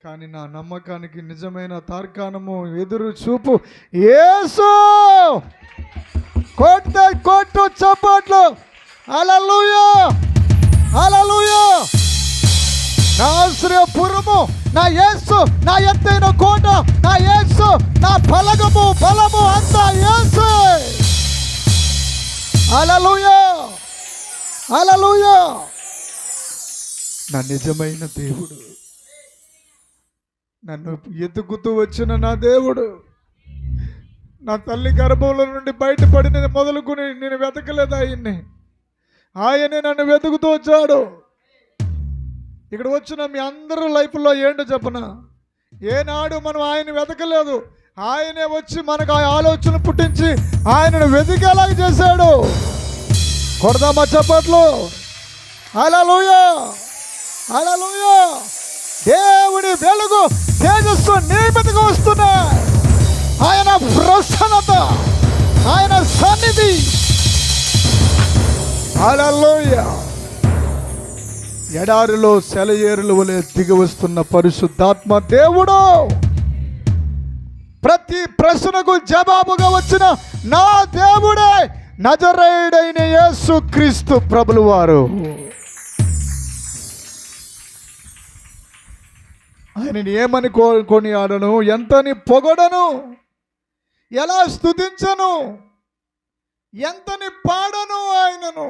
కానీ నా నమ్మకానికి నిజమైన తార్కాణము ఎదురు చూపు యేసు. కొట్టు చప్పట్లు. హల్లెలూయా, హల్లెలూయా. నా ఆశ్రయపురము నా యేసు, నా ఎత్తైన కోట నా యేసు, నా బలము అంతా యేసు. హల్లెలూయా, హల్లెలూయా. నా నిజమైన దేవుడు, నన్ను ఎత్తుకుతూ వచ్చిన నా దేవుడు, నా తల్లి గర్భంలో నుండి బయటపడిన మొదలుకొని నేను వెతకలేదు ఆయనే నన్ను వెతుకుతూ వచ్చాడు. ఇక్కడ వచ్చిన మీ అందరూ లైఫ్లో ఏంటో చెప్పన, ఏనాడు మనం ఆయన వెతకలేదు, ఆయనే వచ్చి మనకు ఆ ఆలోచన పుట్టించి ఆయనను వెతికేలాగా చేశాడు. కొడదామా చప్పట్లు. హల్లెలూయా, హల్లెలూయా. దేవుడి వెలుగు తేజస్సు నీ మీదకు వస్తున్నాయి. ఆయన ప్రసన్నత, ఆయన సన్నిధి. హల్లెలూయా. ఎడారిలో సెలయేరుల వలె దిగి వస్తున్న పరిశుద్ధాత్మ దేవుడు, ప్రతి ప్రశ్నకు జవాబుగా వచ్చిన నా దేవుడే నజరేయుడైన యేసు క్రీస్తు ప్రభులు వారు. ఆయనని ఏమని కొనియాడను, ఎంతని పొగడను, ఎలా స్తుతించను, ఎంతని పాడను ఆయనను.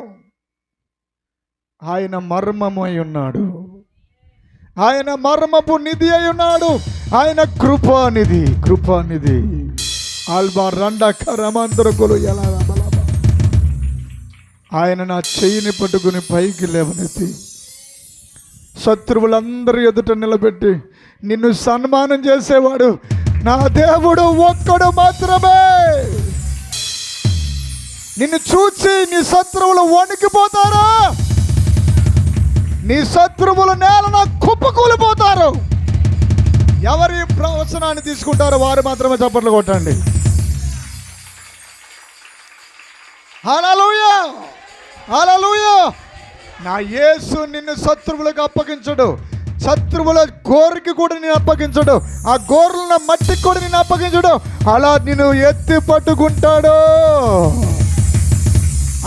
ఆయన మర్మమై ఉన్నాడు, ఆయన మర్మపు నిధి అయి ఉన్నాడు, ఆయన కృపానిధి. ఆల్బా రండ కరమంతరకులు ఎలా. ఆయన నా చెయ్యిని పట్టుకుని పైకి లేవనెత్తి శత్రువులందరూ ఎదుట నిలబెట్టి నిన్ను సన్మానం చేసేవాడు నా దేవుడు ఒక్కడు మాత్రమే. నిన్ను చూచి నీ శత్రువులు వణికిపోతారా? నీ శత్రువులు నేలన కుప్పకూలిపోతారు. ఎవరి ప్రవచనాన్ని తీసుకుంటారో వారు మాత్రమే చప్పట్లు కొట్టండి. హల్లెలూయా, హల్లెలూయా. నా యేసు నిన్ను శత్రువులకు అప్పగించడు, శత్రువుల గోరికి కూడా నేను అప్పగించడు, ఆ గోర్ల మట్టికి కూడా నేను అప్పగించడు. అలా నిన్ను ఎత్తి పట్టుకుంటాడు,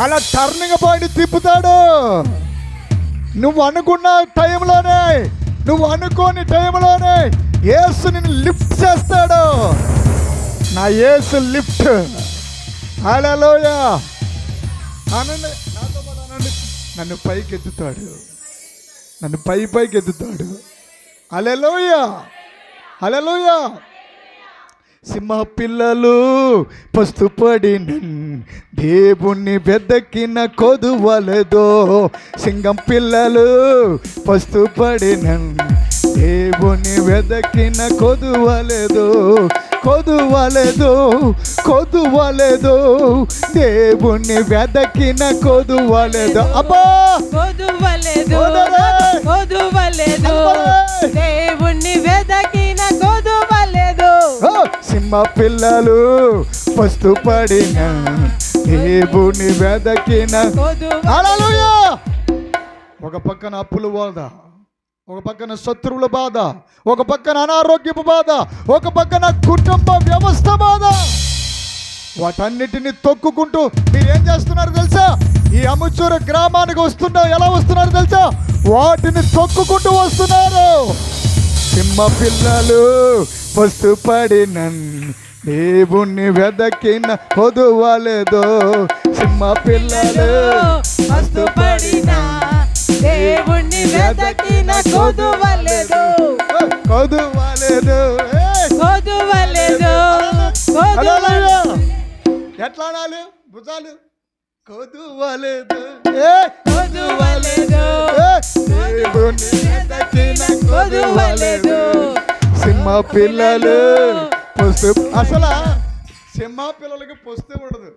అలా టర్నింగ్ పాయింట్ తిప్పుతాడు. నువ్వు అనుకున్న టైంలోనే, నువ్వు అనుకోని టైంలోనే యేసు నిన్ను లిఫ్ట్ చేస్తాడు. నా యేసు లిఫ్ట్. హల్లెలూయా. అనండి, నాతో పాటు అనండి. నన్ను పైకి ఎత్తుతాడు, నన్ను పైకి ఎత్తుతాడు. హల్లెలూయా, హల్లెలూయా. సింహ పిల్లలు పస్తుపడిన దేవుణ్ణి వెదకిన కొదువలదో. సింహం పిల్లలు పస్తుపడిన దేవుణ్ణి వెదకిన కొదువలదో. దేవుణ్ణి వెదకిన కొదువలదు. అబ్బా, కొదువలేదు, దేవుణ్ణి వెదకిన కొదువలేదు. సింహ పిల్లలు పస్తుపడిన దేవుణ్ణి వెదకిన. హల్లెలూయా. ఒక పక్కన అప్పుల బాధ, ఒక పక్కన శత్రువుల బాధ, ఒక పక్కన అనారోగ్యపు బాధ, ఒక పక్కన కుటుంబ వ్యవస్థ బాధ. వాటన్నిటిని తొక్కుకుంటూ మీరు ఏం చేస్తున్నారు తెలుసా? ఈ అముచూరు గ్రామానికి ఎలా వస్తున్నారు తెలుసా? వాటిని తొక్కుకుంటూ వస్తున్నారు. సింహ పిల్లలు పస్తుపడిన దేవుణ్ణి వెదకిన కొదువలేదు. సింహ పిల్లలు పస్తుపడిన దేవుణ్ణి వెదకిన కొదువలేదు. ఎట్లా అనాలి? భుజాలు కొదువలేదు, దేవుణ్ణి వెదకిన కొదువలేదు. సింహ పిల్లలు అసలు సింహ పిల్లలకి పొస్తే ఉండదు,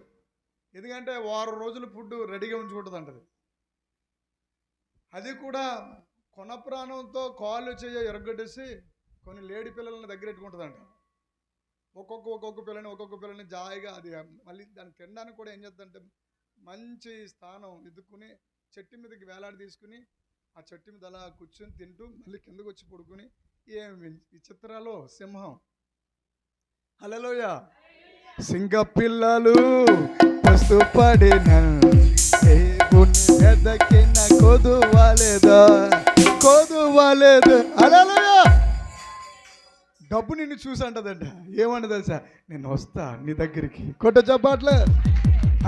ఎందుకంటే వారం రోజులు ఫుడ్ రెడీగా ఉంచుకుంటుంది అంటది. అది కూడా కొన ప్రాణంతో కాళ్ళు ఎరగొట్టేసి కొన్ని లేడీ పిల్లలని దగ్గర పెట్టుకుంటుందంట. ఒక్కొక్క పిల్లని జాయిగా అది మళ్ళీ దాన్ని తినడానికి కూడా ఏం చేద్దంటే మంచి స్థానం ఎదుక్కుని చెట్టు మీదకి వేలాడి తీసుకుని ఆ చెట్టు మీద అలా కూర్చొని తింటూ మళ్ళీ కిందకు వచ్చి పడుకుని ఏం విచిత్రాలు సింహం. హల్లెలూయా. సింగ పిల్లలు పస్తుపడిన దేవుని వెదకిన కొదువలేదు. హల్లెలూయా. డబ్బు నిన్ను చూసి అంటదంట. ఏమన్నా తెలుసా? నేను వస్తా నీ దగ్గరికి. కొట్ట చప్పట్లే.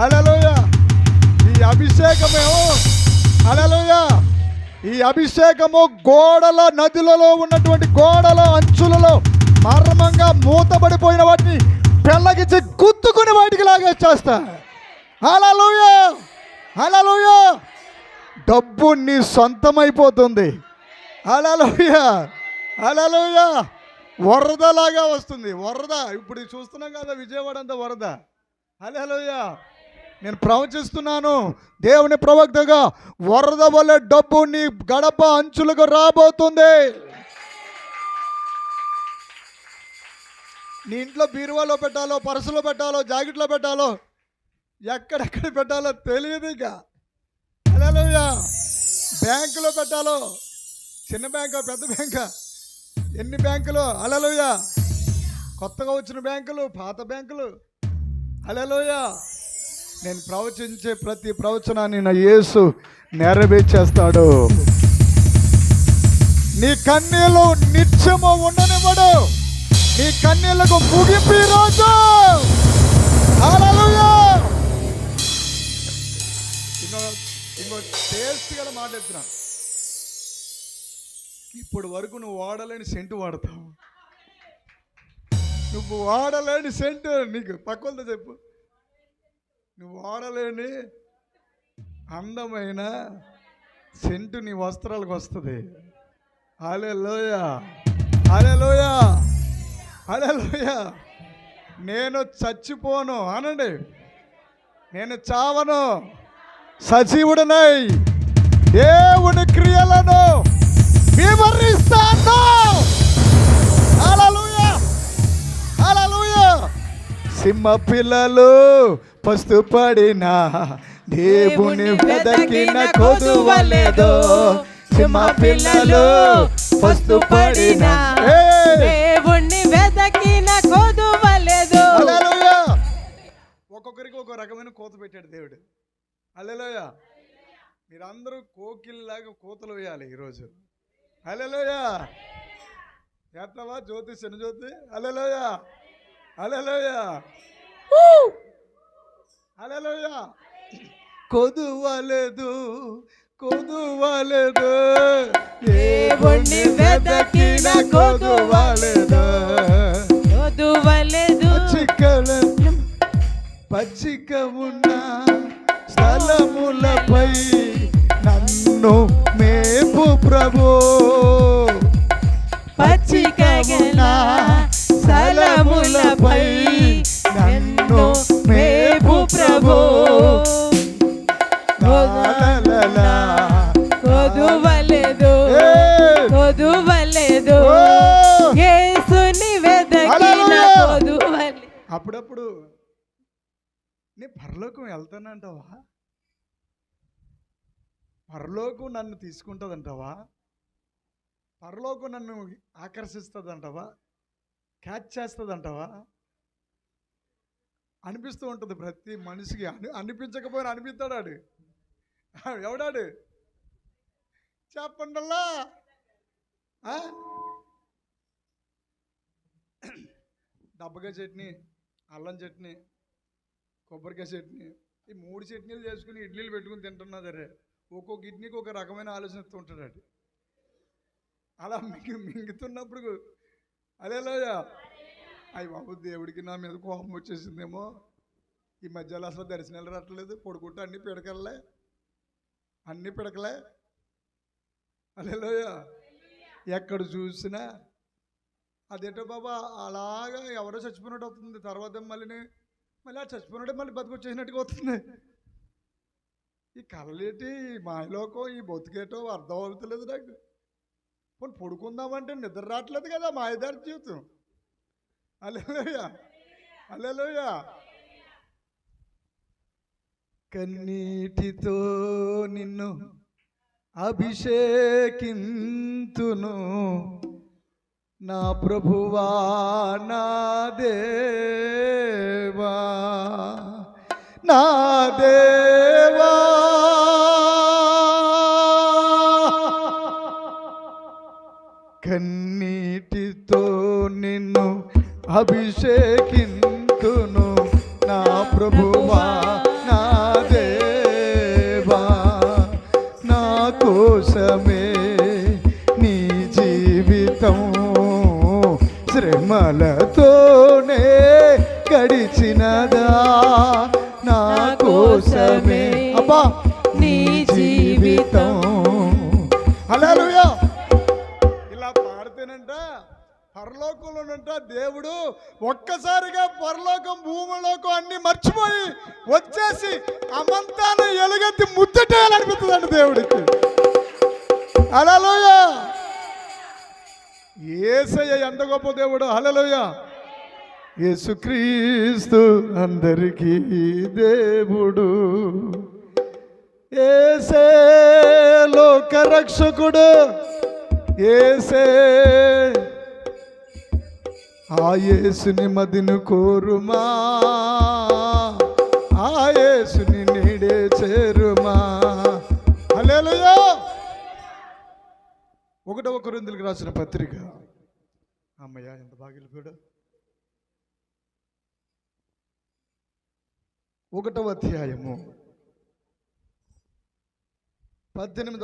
హల్లెలూయా. ఈ అభిషేకమేమో, హల్లెలూయా, ఈ అభిషేకము గోడల నదులలో ఉన్నటువంటి గోడల అంచులలో మర్మంగా మూతబడిపోయిన వాటిని పెళ్ళగిచ్చి గుద్దుకుని బయటికి లాగేస్తా. హల్లెలూయా. హల్లెలూయా. డబ్బు నీ సొంతమైపోతుంది. హల్లెలూయా. హల్లెలూయా. వరదలాగా వస్తుంది. వరద ఇప్పుడు చూస్తున్నాం కదా, విజయవాడ అంతా వరద. హల్లెలూయా. నేను ప్రవచిస్తున్నాను దేవుని ప్రవక్తగా, వరద వల్ల డబ్బు నీ గడప అంచులకు రాబోతుంది. నీ ఇంట్లో బీరువాలో పెట్టాలో, పర్సులో పెట్టాలో, జాకెట్లో పెట్టాలో, ఎక్కడెక్కడ పెట్టాలో తెలియదు ఇక. హల్లెలూయా. బ్యాంకులో పెట్టాలో, చిన్న బ్యాంకా పెద్ద బ్యాంకా, ఎన్ని బ్యాంకులు. హల్లెలూయా. కొత్తగా వచ్చిన బ్యాంకులు, పాత బ్యాంకులు. హల్లెలూయా. నేను ప్రవచించే ప్రతి ప్రవచనాన్ని నా యేసు నెరవేర్చేస్తాడు. నీ కన్నీళ్ళు నిత్యము ఉండనివ్వడు. నీ కన్నీళ్లకు ముగింపు ఈ రోజు. హల్లెలూయా. ఇంకో టేస్ట్ గల మాట చెప్తున్నా. ఇప్పుడు వరకు నువ్వు వాడలేని సెంటు వాడతావు. నువ్వు వాడలేని సెంటు, నీకు పక్కలతో చెప్పు, నువ్వు వాడలేని అందమైన సెంటు నీ వస్త్రాలకు వస్తుంది. హల్లెలూయా. హల్లెలూయా. హల్లెలూయా. నేను చచ్చిపోను అనండి. నేను చావను, సజీవుడనై దేవుని క్రియలను వివరిస్తాను. హల్లెలూయా. హల్లెలూయా. సింహ పిల్లలు పస్తుపడిన దేవుని వెదకిన కొదువలేదు. సింహ పిల్లలు పస్తుపడిన దేవుని వెదకిన కొదువలేదు. హల్లెలూయా. ఒక్కొక్కరికి ఒక్కో రకమైన కోత పెట్టాడు దేవుడు. హల్లెలూయా. మీరందరూ కోకిల్లాగా కోతలు వేయాలి ఈరోజు. హల్లెలూయా. చేస్తావా జ్యోతి, శని జ్యోతి? హల్లెలూయా. హల్లెలూయా. హల్లెలూయా. కొదువలేదు, కొదువలేదు, దేవుని వెదకిన కొదువలేదు. కొదువలేదు. పచ్చిక ఉన్న స్థలములపై నన్ను మేపు ప్రభు. పచ్చిక గల స్థలములపై నన్ను మేపు ప్రభు. కొదువలేదు, కొదువలేదు, యేసుని వెదకిన కొదువలేదు. అప్పుడప్పుడు నీ పరలోకం వెళ్తానంటావా? పరలోకం నన్ను తీసుకుంటుందంటావా? పరలోకం నన్ను ఆకర్షిస్తుందంటావా? క్యాచ్ చేస్తుందంటావా? అనిపిస్తూ ఉంటుంది ప్రతి మనిషికి. అనిపించకపోయినా అనిపిస్తాడు. ఎవడాడు చెప్పండల్లా. దబ్బకాయ చట్నీ, అల్లం చట్నీ, కొబ్బరికాయ చట్నీ, ఈ 3 చట్నీలు చేసుకుని ఇడ్లీలు పెట్టుకుని తింటున్నా సరే ఒక్కొక్క ఇడ్లీకి ఒక రకమైన ఆలోచనతో ఉంటాడు. అలా మింగుతున్నప్పుడు హల్లెలూయా. అయ్యి బాబు, దేవుడికి నా మీద కోపం వచ్చేసిందేమో, ఈ మధ్యలో అసలు దర్శనాలు రావట్లేదు, పొడుకుంటే అన్ని పిడకలే, అన్ని పిడకలే. హల్లెలూయా. ఎక్కడ చూసినా అదేంటో బాబా, అలాగా ఎవరో చచ్చిపోయినట్టు అవుతుంది. తర్వాత మళ్ళీ ఆ చచ్చిపోయినట్టే మళ్ళీ బతికొచ్చేసినట్టుగా అవుతుంది. ఈ కళ్ళేటి, ఈ మాయలోకం, ఈ బతుకేటో అర్థం అవుతలేదు నాకు. పోనీ పడుకుందామంటే నిద్ర రావట్లేదు కదా, మాయదారి జీవితం. హల్లెలూయా. హల్లెలూయా. కన్నీటితో నిన్ను అభిషేకింతును, నా ప్రభువా నా దేవా నా దేవా కన్నీటితో నిన్ను అభిషేకింతును నా ప్రభువా నా దేవా నా కోసమే నీ జీవితం శ్రమలతోనే గడిచినదా నా కోసమే అబ్బా నీ జీవితం. హల్లెలూయా. ఇలా పాడితేనంట పరలోకంలోనంట దేవుడు ఒక్కసారిగా పరలోకం భూమిలోకం అన్ని మర్చిపోయి వచ్చేసి అమంతాన్ని ఎలుగెత్తి ముద్దటేయాలనిపిస్తుందంట దేవుడికి. హల్లెలూయా. యేసయ్య ఎంత గొప్ప దేవుడు. హల్లెలూయా. యేసుక్రీస్తు అందరికీ దేవుడు. యేసే లోక రక్షకుడు. యేసే ఆ యేసుని మదిని కోరుమా, ఆ యేసుని నీడే చేరుమా. హల్లెలూయా. 1 కొరింథీయులకు రాసిన పత్రిక. అమ్మయ్య ఎంత బాగా వెళ్ళిపోయాడు. 1వ అధ్యాయము 18